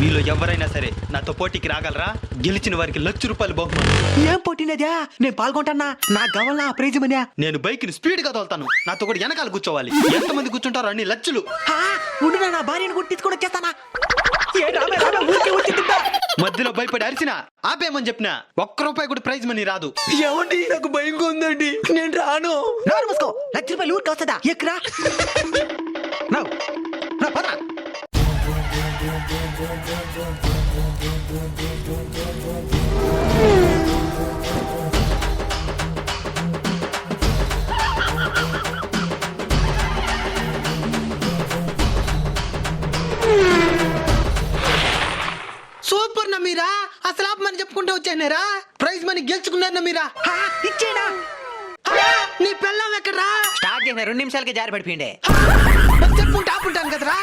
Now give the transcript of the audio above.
మీలో ఎవరైనా సరే నాతో పోటీకి రాగలరా? గెలిచిన వారికి ₹1,00,000 బహుమానం. ఏం పోటీనేదా? నేను పాల్గొంటానా? నాకు కావాలా ఆ ప్రైజ్ మనీ? నేను బైక్ ని స్పీడ్ గా తోలుతాను. నాతో కూడా వెనకాల కూర్చోవాలి. ఎంతమంది కూర్చుంటారో అన్ని లక్షలు. ఉండు, నా భార్యను కూడా తీసుకొని వచ్చేస్తానా? ఏ రామే రామే, ఊరికే ఊరికే తింటా. మధ్యలో భయపడి అరిచినా ఆపేయమని చెప్పినా ₹1 కూడా ప్రైజ్ మనీ రాదు. ఏమండి, నాకు భయంగా ఉందండి, నేను రాను. నోరు మూసుకో, ₹1,00,000 ఊరికి వస్తుందా? ఎక్కరా పదరా. సూపర్ నమీరా, అసలు ఆపమని చెప్పుకుంటూ వచ్చానేరా. ప్రైజ్ మనీ గెలుచుకున్నారు నమీరా. ఇచ్చేనా? నీ పెళ్ళం ఎక్కడ్రా? స్టార్ట్ చేసిన 2 నిమిషాలకి జారి పడిపోయిండే. చెప్పుకుంటూ ఆపుంటాను కదరా.